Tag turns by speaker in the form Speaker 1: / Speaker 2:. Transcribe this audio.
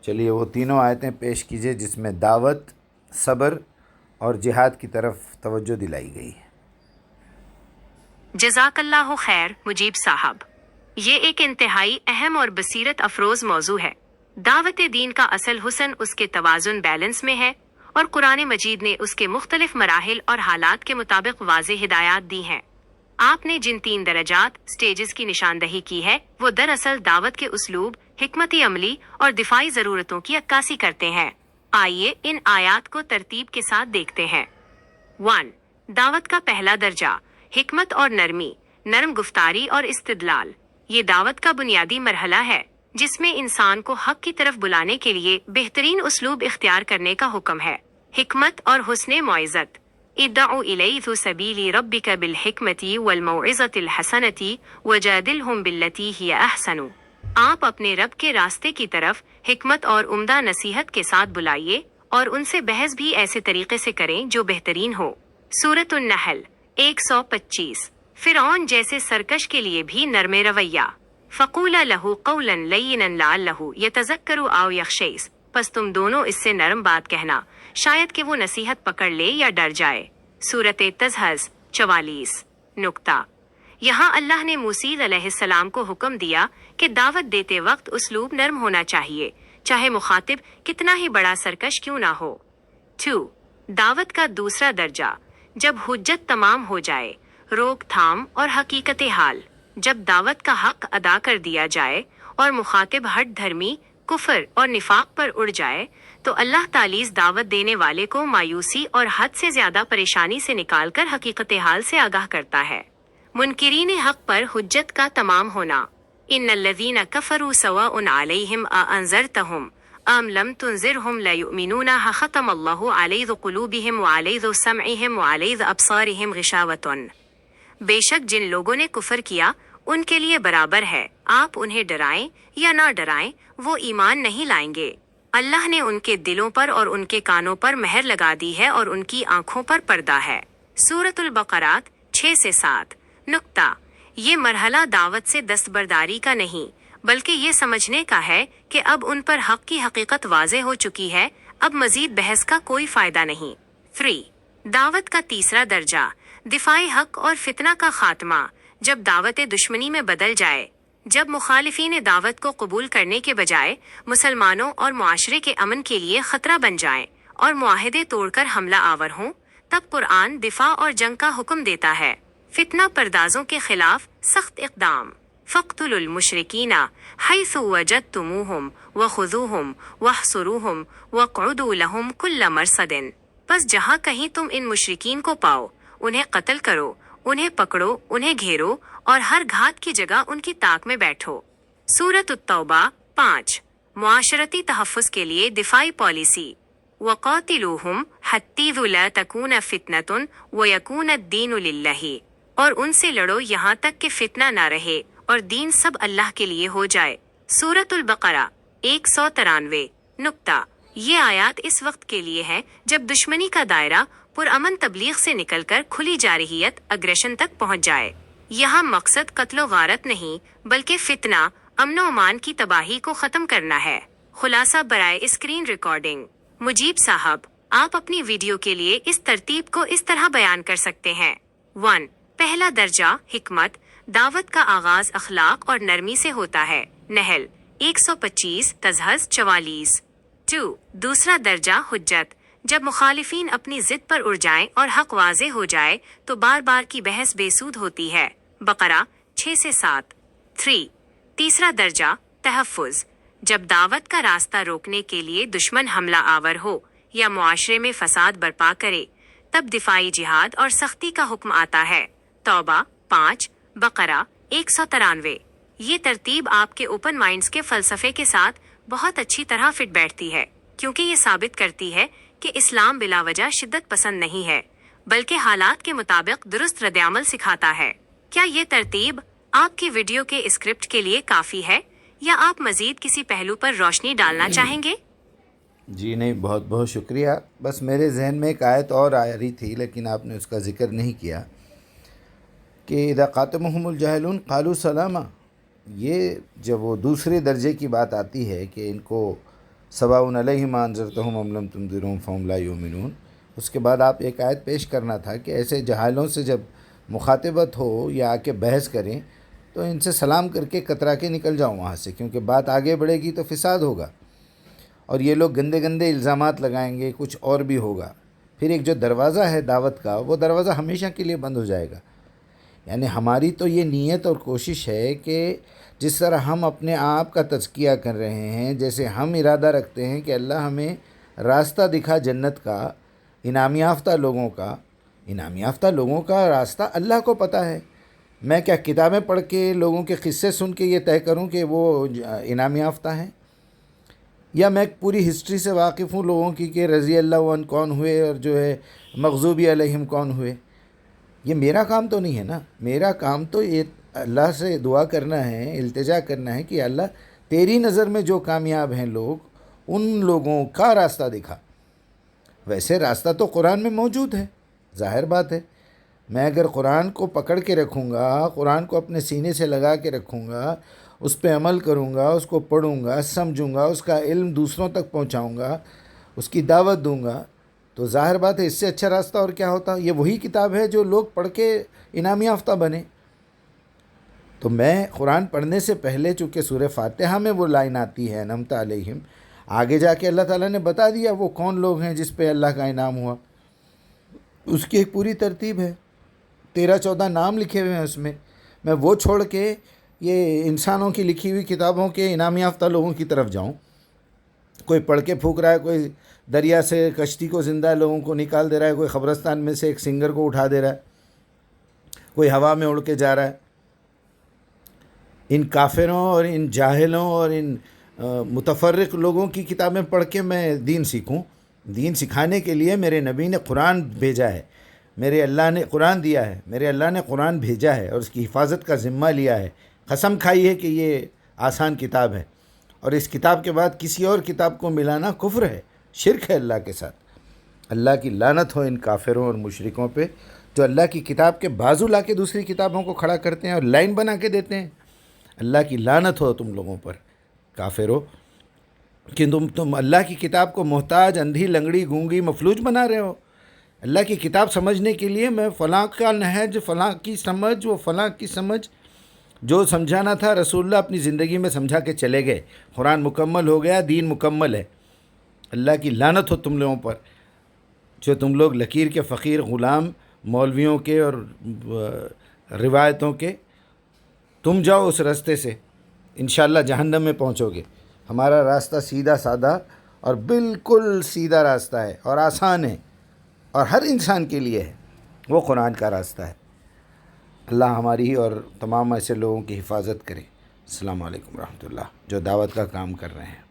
Speaker 1: چلیے وہ تینوں آیتیں پیش کیجئے جس میں دعوت، صبر اور جہاد کی طرف توجہ دلائی گئی ہے۔
Speaker 2: جزاک اللہ خیر مجیب صاحب، یہ ایک انتہائی اہم اور بصیرت افروز موضوع ہے۔ دعوت دین کا اصل حسن اس کے توازن بیلنس میں ہے، اور قرآن مجید نے اس کے مختلف مراحل اور حالات کے مطابق واضح ہدایات دی ہیں۔ آپ نے جن 3 درجات سٹیجز کی نشاندہی کی ہے وہ دراصل دعوت کے اسلوب، حکمت عملی اور دفاعی ضرورتوں کی عکاسی کرتے ہیں۔ آئیے ان آیات کو ترتیب کے ساتھ دیکھتے ہیں۔ 1. دعوت کا پہلا درجہ، حکمت اور نرمی، نرم گفتاری اور استدلال۔ یہ دعوت کا بنیادی مرحلہ ہے جس میں انسان کو حق کی طرف بلانے کے لیے بہترین اسلوب اختیار کرنے کا حکم ہے۔ حکمت اور حسن موعظت۔ ادعو الیہ سبیل ربک بالحکمت والموعظۃ الحسنۃ وجادلہم باللتی ہی احسن۔ آپ اپنے رب کے راستے کی طرف حکمت اور عمدہ نصیحت کے ساتھ بلائیے اور ان سے بحث بھی ایسے طریقے سے کریں جو بہترین ہو۔ سورۃ النحل 125۔ فرعون جیسے سرکش کے لیے بھی نرم رویہ۔ فقولا لہ قولا لینا لعلہ یتذکر او یخشی، پس تم دونوں اس سے نرم بات کہنا، شاید کہ وہ نصیحت پکڑ لے یا ڈر جائے۔ سورۃ تزہز 44۔ نکتہ، یہاں اللہ نے موسیٰ علیہ السلام کو حکم دیا کہ دعوت دیتے وقت اسلوب نرم ہونا چاہیے، چاہے مخاطب کتنا ہی بڑا سرکش کیوں نہ ہو۔ 2. دعوت کا دوسرا درجہ، جب حجت تمام ہو جائے، روک تھام اور حقیقت حال۔ جب دعوت کا حق ادا کر دیا جائے اور مخاطب ہٹ دھرمی، کفر اور نفاق پر اڑ جائے تو اللہ تعالی دعوت دینے والے کو مایوسی اور حد سے زیادہ پریشانی سے نکال کر حقیقت حال سے آگاہ کرتا ہے۔ منکرین حق پر حجت کا تمام ہونا۔ ان الذین کفروا سواء علیہم اانذرتہم ام لم تنذرہم لا یؤمنون ختم اللہ علیہ قلوبہم وعلیہ سمعہم وعلیہ ابصارہم غشاوۃ۔ بے شک جن لوگوں نے کفر کیا ان کے لیے برابر ہے، آپ انہیں ڈرائیں یا نہ ڈرائیں وہ ایمان نہیں لائیں گے۔ اللہ نے ان کے دلوں پر اور ان کے کانوں پر مہر لگا دی ہے اور ان کی آنکھوں پر پردہ ہے۔ سورۃ البقرہ 6 سے 7۔ نکتہ، یہ مرحلہ دعوت سے دستبرداری کا نہیں بلکہ یہ سمجھنے کا ہے کہ اب ان پر حق کی حقیقت واضح ہو چکی ہے، اب مزید بحث کا کوئی فائدہ نہیں۔ 3. دعوت کا تیسرا درجہ، دفاعی حق اور فتنہ کا خاتمہ۔ جب دعوت دشمنی میں بدل جائے، جب مخالفین دعوت کو قبول کرنے کے بجائے مسلمانوں اور معاشرے کے امن کے لیے خطرہ بن جائیں اور معاہدے توڑ کر حملہ آور ہوں، تب قرآن دفاع اور جنگ کا حکم دیتا ہے۔ فتنہ پردازوں کے خلاف سخت اقدام۔ فاقتلوا المشرکین حیث وجدتموہم وخذوہم واحصروہم واقعدوا لہم کل مرصد۔ پس جہاں کہیں تم ان مشرکین کو پاؤ، انہیں قتل کرو، انہیں پکڑو، انہیں گھیرو اور ہر گھات کی جگہ ان کی طاق میں بیٹھو۔ سورۃ التوبہ 5۔ معاشرتی تحفظ کے لیے دفاعی پالیسی۔ وَقَاتِلُوهُمْ حَتَّىٰ لَا تَكُونَ فِتْنَةٌ وَيَكُونَ الدِّينُ لِلَّهِ۔ اور ان سے لڑو یہاں تک کہ فتنہ نہ رہے اور دین سب اللہ کے لیے ہو جائے۔ سورۃ البقرہ 193۔ نکتہ، یہ آیات اس وقت کے لیے ہے جب دشمنی کا دائرہ پرامن تبلیغ سے نکل کر کھلی جارحیت اگریشن تک پہنچ جائے۔ یہاں مقصد قتل و غارت نہیں بلکہ فتنہ، امن و امان کی تباہی کو ختم کرنا ہے۔ خلاصہ برائے اسکرین ریکارڈنگ۔ مجیب صاحب، آپ اپنی ویڈیو کے لیے اس ترتیب کو اس طرح بیان کر سکتے ہیں۔ 1. پہلا درجہ، حکمت۔ دعوت کا آغاز اخلاق اور نرمی سے ہوتا ہے۔ نحل 125، تزہز 44۔ 2. دوسرا درجہ، حجت۔ جب مخالفین اپنی ضد پر اڑ جائیں اور حق واضح ہو جائے تو بار بار کی بحث بے سود ہوتی ہے۔ بقرہ 6 سے 7۔ 3. تیسرا درجہ، تحفظ۔ جب دعوت کا راستہ روکنے کے لیے دشمن حملہ آور ہو یا معاشرے میں فساد برپا کرے، تب دفاعی جہاد اور سختی کا حکم آتا ہے۔ توبہ 5، بقرہ 193۔ یہ ترتیب آپ کے اوپن مائنڈز کے فلسفے کے ساتھ بہت اچھی طرح فٹ بیٹھتی ہے، کیونکہ یہ ثابت کرتی ہے کہ اسلام بلا وجہ شدت پسند نہیں ہے بلکہ حالات کے مطابق درست رد عمل سکھاتا ہے۔ کیا یہ ترتیب آپ کی ویڈیو کے اسکرپٹ کے لیے کافی ہے یا آپ مزید کسی پہلو پر روشنی ڈالنا چاہیں گے؟
Speaker 1: جی نہیں، بہت بہت شکریہ۔ بس میرے ذہن میں ایک آیت اور آ رہی تھی لیکن آپ نے اس کا ذکر نہیں کیا کہ اذا قاتمہم الجاہلون قالوا سلاما۔ یہ جب وہ دوسرے درجے کی بات آتی ہے کہ ان کو سواء علیہم انذرتہم ام لم تنذرہم فہم لا یؤمنون۔ اس کے بعد آپ ایک آیت پیش کرنا تھا کہ ایسے جاہلوں سے جب مخاطبت ہو یا آ کے بحث کریں تو ان سے سلام کر کے کترا کے نکل جاؤں وہاں سے، کیونکہ بات آگے بڑھے گی تو فساد ہوگا اور یہ لوگ گندے گندے الزامات لگائیں گے، کچھ اور بھی ہوگا۔ پھر ایک جو دروازہ ہے دعوت کا، وہ دروازہ ہمیشہ کے لیے بند ہو جائے گا۔ یعنی ہماری تو یہ نیت اور کوشش ہے کہ جس طرح ہم اپنے آپ کا تزکیہ کر رہے ہیں، جیسے ہم ارادہ رکھتے ہیں کہ اللہ ہمیں راستہ دکھا جنت کا، انعام یافتہ لوگوں کا راستہ اللہ کو پتہ ہے۔ میں کیا کتابیں پڑھ کے، لوگوں کے قصے سن کے یہ طے کروں کہ وہ انعام یافتہ ہیں؟ یا میں پوری ہسٹری سے واقف ہوں لوگوں کی کہ رضی اللہ عنہ کون ہوئے اور جو ہے مغضوبی علیہم کون ہوئے؟ یہ میرا کام تو نہیں ہے نا۔ میرا کام تو یہ اللہ سے دعا کرنا ہے، التجا کرنا ہے کہ اللہ تیری نظر میں جو کامیاب ہیں لوگ، ان لوگوں کا راستہ دکھا۔ ویسے راستہ تو قرآن میں موجود ہے، ظاہر بات ہے۔ میں اگر قرآن کو پکڑ کے رکھوں گا، قرآن کو اپنے سینے سے لگا کے رکھوں گا، اس پہ عمل کروں گا، اس کو پڑھوں گا، سمجھوں گا، اس کا علم دوسروں تک پہنچاؤں گا، اس کی دعوت دوں گا، تو ظاہر بات ہے اس سے اچھا راستہ اور کیا ہوتا؟ یہ وہی کتاب ہے جو لوگ پڑھ کے انعام یافتہ بنے۔ تو میں قرآن پڑھنے سے پہلے، چونکہ سورہ فاتحہ میں وہ لائن آتی ہے انعمت علیہم، آگے جا کے اللہ تعالیٰ نے بتا دیا وہ کون لوگ ہیں جس پہ اللہ کا انعام ہوا۔ اس کی ایک پوری ترتیب ہے، 13-14 نام لکھے ہوئے ہیں اس میں۔ میں وہ چھوڑ کے یہ انسانوں کی لکھی ہوئی کتابوں کے انعام یافتہ لوگوں کی طرف جاؤں؟ کوئی پڑھ کے پھونک رہا ہے، کوئی دریا سے کشتی کو زندہ لوگوں کو نکال دے رہا ہے، کوئی قبرستان میں سے ایک سنگر کو اٹھا دے رہا ہے، کوئی ہوا میں اڑ کے جا رہا ہے۔ ان کافروں اور ان جاہلوں اور ان متفرق لوگوں کی کتابیں پڑھ کے میں دین سیکھوں؟ دین سکھانے کے لیے میرے نبی نے قرآن بھیجا ہے، میرے اللہ نے قرآن دیا ہے، میرے اللہ نے قرآن بھیجا ہے اور اس کی حفاظت کا ذمہ لیا ہے، قسم کھائی ہے کہ یہ آسان کتاب ہے، اور اس کتاب کے بعد کسی اور کتاب کو ملانا کفر ہے، شرک ہے اللہ کے ساتھ۔ اللہ کی لعنت ہو ان کافروں اور مشرکوں پہ جو اللہ کی کتاب کے بازو لا کے دوسری کتابوں کو کھڑا کرتے ہیں اور لائن بنا کے دیتے ہیں۔ اللہ کی لعنت ہو تم لوگوں پر کافروں کہ تم اللہ کی کتاب کو محتاج، اندھی، لنگڑی، گونگی، مفلوج بنا رہے ہو۔ اللہ کی کتاب سمجھنے کے لیے میں فلاں کا نہج، فلاں کی سمجھ، وہ فلاں کی سمجھ، جو سمجھانا تھا رسول اللہ اپنی زندگی میں سمجھا کے چلے گئے، قرآن مکمل ہو گیا، دین مکمل ہے۔ اللہ کی لعنت ہو تم لوگوں پر جو تم لوگ لکیر کے فقیر غلام، مولویوں کے اور روایتوں کے، تم جاؤ اس راستے سے، انشاءاللہ جہنم میں پہنچو گے۔ ہمارا راستہ سیدھا سادہ اور بالکل سیدھا راستہ ہے اور آسان ہے اور ہر انسان کے لیے ہے، وہ قرآن کا راستہ ہے۔ اللہ ہماری اور تمام ایسے لوگوں کی حفاظت کرے۔ السلام علیکم ورحمۃ اللہ جو دعوت کا کام کر رہے ہیں۔